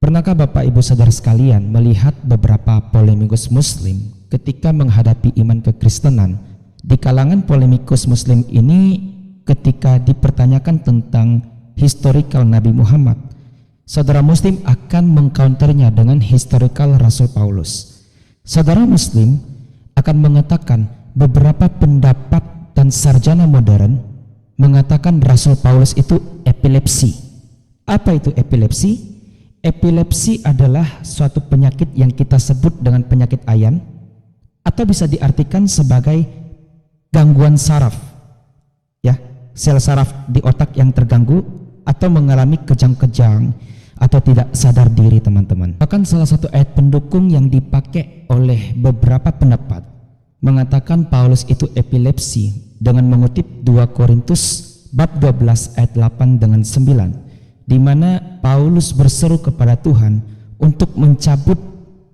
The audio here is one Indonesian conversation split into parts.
Pernahkah Bapak Ibu Saudara sekalian melihat beberapa polemikus Muslim ketika menghadapi iman kekristenan? Di kalangan polemikus Muslim ini ketika dipertanyakan tentang historical Nabi Muhammad, saudara Muslim akan mengcounternya dengan historical Rasul Paulus. Saudara Muslim akan mengatakan beberapa pendapat dan sarjana modern mengatakan Rasul Paulus itu epilepsi. Apa itu epilepsi? Epilepsi adalah suatu penyakit yang kita sebut dengan penyakit ayan, atau bisa diartikan sebagai gangguan saraf, ya, sel saraf di otak yang terganggu atau mengalami kejang-kejang atau tidak sadar diri, teman-teman. Bahkan salah satu ayat pendukung yang dipakai oleh beberapa pendapat mengatakan Paulus itu epilepsi dengan mengutip 2 Korintus bab 12 ayat 8 dengan 9, di mana Paulus berseru kepada Tuhan untuk mencabut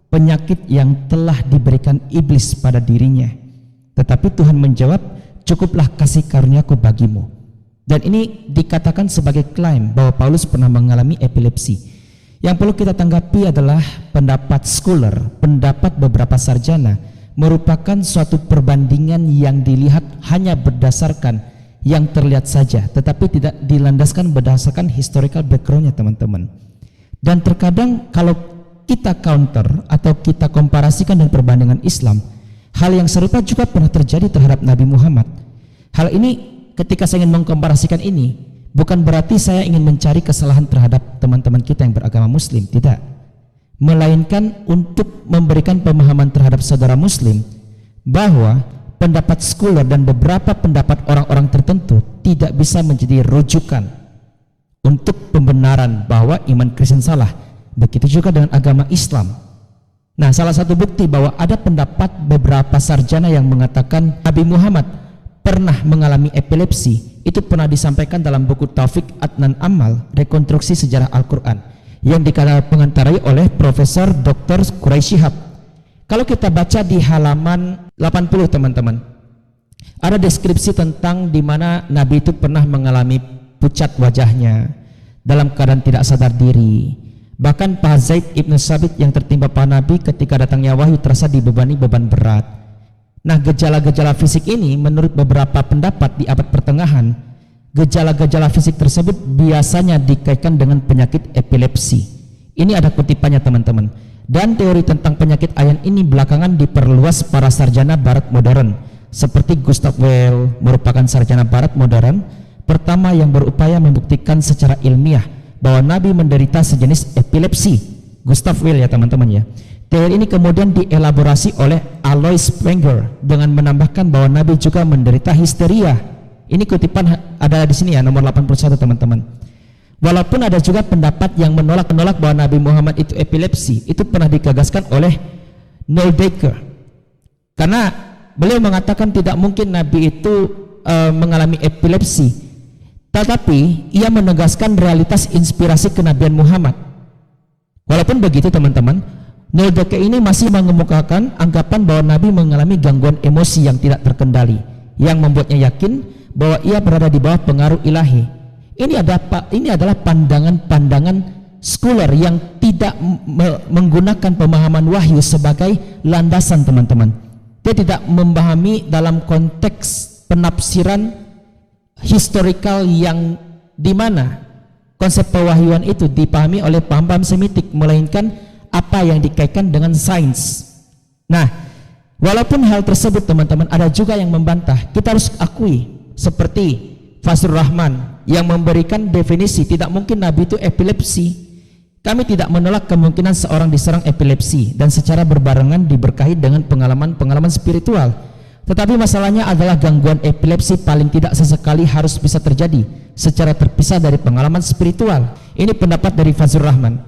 penyakit yang telah diberikan iblis pada dirinya. Tetapi Tuhan menjawab, cukuplah kasih karuniaku bagimu. Dan ini dikatakan sebagai klaim bahwa Paulus pernah mengalami epilepsi. Yang perlu kita tanggapi adalah pendapat scholar, pendapat beberapa sarjana, merupakan suatu perbandingan yang dilihat hanya berdasarkan yang terlihat saja, tetapi tidak dilandaskan berdasarkan historical backgroundnya, teman-teman. Dan terkadang kalau kita counter atau kita komparasikan dengan perbandingan Islam, hal yang serupa juga pernah terjadi terhadap Nabi Muhammad. Hal ini ketika saya ingin mengkomparasikan ini, bukan berarti saya ingin mencari kesalahan terhadap teman-teman kita yang beragama Muslim, tidak. Melainkan untuk memberikan pemahaman terhadap saudara Muslim bahwa pendapat scholar dan beberapa pendapat orang-orang tertentu tidak bisa menjadi rujukan untuk pembenaran bahwa iman Kristen salah. Begitu juga dengan agama Islam. Nah, salah satu bukti bahwa ada pendapat beberapa sarjana yang mengatakan Nabi Muhammad pernah mengalami epilepsi, itu pernah disampaikan dalam buku Taufik Adnan Amal, rekonstruksi sejarah Al-Quran, yang dipengantarai oleh Profesor Dr. Quraisy Shihab. Kalau kita baca di halaman 80, teman-teman, ada deskripsi tentang di mana Nabi itu pernah mengalami pucat wajahnya, dalam keadaan tidak sadar diri. Bahkan Pak Zaid Ibn Sabit yang tertimpa Pak Nabi ketika datangnya wahyu terasa dibebani beban berat. Nah, gejala-gejala fisik ini menurut beberapa pendapat di abad pertengahan, gejala-gejala fisik tersebut biasanya dikaitkan dengan penyakit epilepsi. Ini ada kutipannya, teman-teman. Dan teori tentang penyakit ayan ini belakangan diperluas para sarjana barat modern, seperti Gustav Weil merupakan sarjana barat modern pertama yang berupaya membuktikan secara ilmiah bahwa Nabi menderita sejenis epilepsi. Gustav Weil, ya teman-teman, ya. Teori ini kemudian dielaborasi oleh Alois Wenger dengan menambahkan bahwa Nabi juga menderita histeria. Ini kutipan ada di sini, ya, nomor 81, teman-teman. Walaupun ada juga pendapat yang menolak bahwa Nabi Muhammad itu epilepsi, itu pernah digagaskan oleh Neil Baker, karena beliau mengatakan tidak mungkin Nabi itu mengalami epilepsi, tetapi ia menegaskan realitas inspirasi kenabian Muhammad. Walaupun begitu, teman-teman, Neil Baker ini masih mengemukakan anggapan bahwa Nabi mengalami gangguan emosi yang tidak terkendali, yang membuatnya yakin bahwa ia berada di bawah pengaruh ilahi. Ini adalah pandangan-pandangan scholar yang tidak menggunakan pemahaman wahyu sebagai landasan, teman-teman. Dia tidak memahami dalam konteks penafsiran historical yang dimana konsep pewahyuan itu dipahami oleh paham-paham semitik, melainkan apa yang dikaitkan dengan sains. Nah, walaupun hal tersebut, teman-teman, ada juga yang membantah. Kita harus akui, seperti Fazlur Rahman yang memberikan definisi tidak mungkin Nabi itu epilepsi. Kami tidak menolak kemungkinan seorang diserang epilepsi dan secara berbarengan diberkahi dengan pengalaman-pengalaman spiritual. Tetapi masalahnya adalah gangguan epilepsi paling tidak sesekali harus bisa terjadi secara terpisah dari pengalaman spiritual. Ini pendapat dari Fazlur Rahman,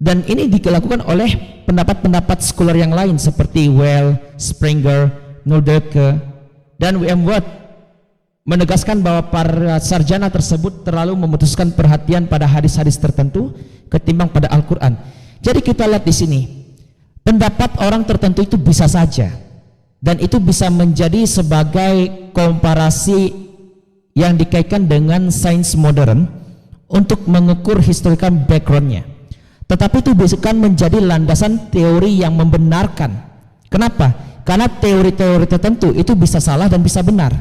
dan ini dilakukan oleh pendapat-pendapat scholar yang lain seperti Weil, Springer, Noldeke, dan W.M. Watt, menegaskan bahwa para sarjana tersebut terlalu memutuskan perhatian pada hadis-hadis tertentu ketimbang pada Al-Quran. Jadi kita lihat di sini, pendapat orang tertentu itu bisa saja, dan itu bisa menjadi sebagai komparasi yang dikaitkan dengan sains modern untuk mengukur historical backgroundnya. tetapi itu bukan menjadi landasan teori yang membenarkan. Kenapa? Karena teori-teori tertentu itu bisa salah dan bisa benar.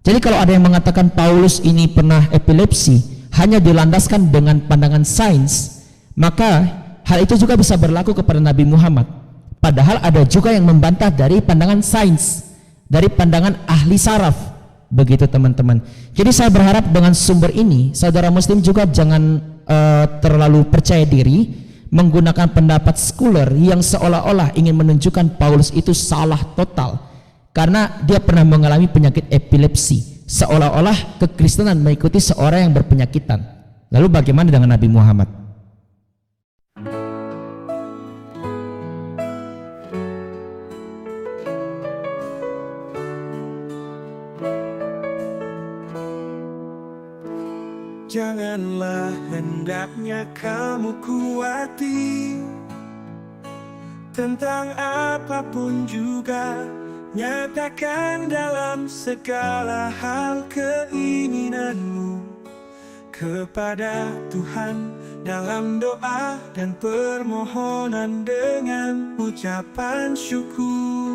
Jadi kalau ada yang mengatakan Paulus ini pernah epilepsi hanya dilandaskan dengan pandangan sains, maka hal itu juga bisa berlaku kepada Nabi Muhammad. Padahal ada juga yang membantah dari pandangan sains, dari pandangan ahli saraf. Begitu teman-teman. Jadi saya berharap dengan sumber ini saudara muslim juga jangan terlalu percaya diri menggunakan pendapat sekuler yang seolah-olah ingin menunjukkan Paulus itu salah total karena dia pernah mengalami penyakit epilepsi, seolah-olah kekristenan mengikuti seorang yang berpenyakitan. Lalu bagaimana dengan Nabi Muhammad? Janganlah hendaknya kamu khawatir tentang apapun juga, nyatakan dalam segala hal keinginanmu kepada Tuhan dalam doa dan permohonan dengan ucapan syukur.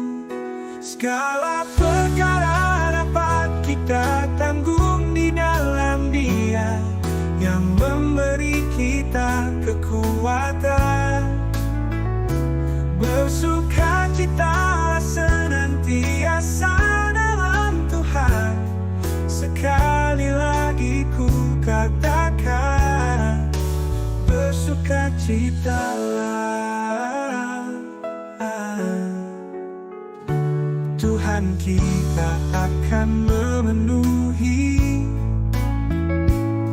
Segala perkara dapat kita tanggung di dalam Dia yang memberi kita kekuatan. Bersukacita senantiasa dalam Tuhan. Sekali lagi ku katakan, bersukacitalah. Tuhan kita akan memenuhi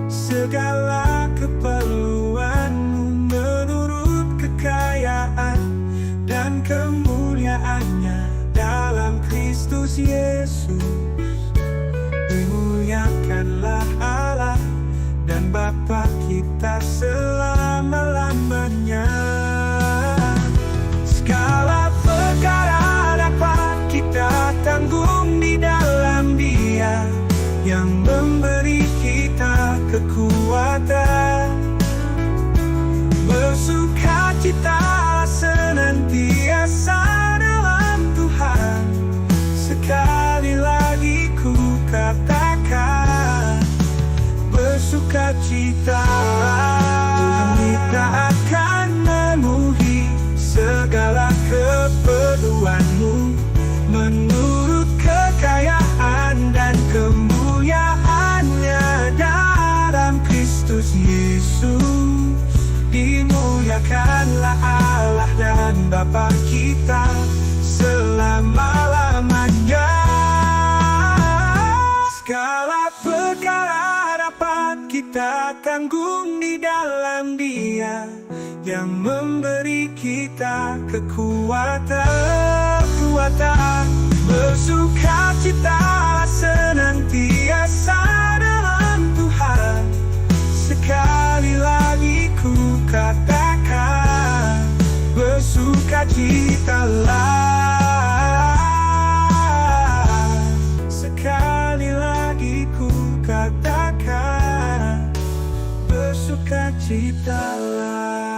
segala keperluanmu menurut kekayaan dan kemuliaannya dalam Kristus Yesus. Dimuliakanlah Allah dan Bapa kita selama-lamanya. Segala perkara dapat kita tanggung di dalam Dia yang memberi kita kekuatan. Bersukacita senantiasa dalam Tuhan. Sekali lagi ku katakan, bersukacita. Kita akan memenuhi segala keperluanmu menurut kekayaan dan kemuliaannya dalam Kristus Yesus. Dimuliakanlah Allah dan Bapa kita selama-lamanya. Segala perkara dapat kita tanggung di dalam Dia yang memberi kita kekuatan. Bersukacita senantiasa dalam Tuhan. Sekali lagi ku katakan, bersukacitalah. Sekali lagi ku katakan, bersukacitalah.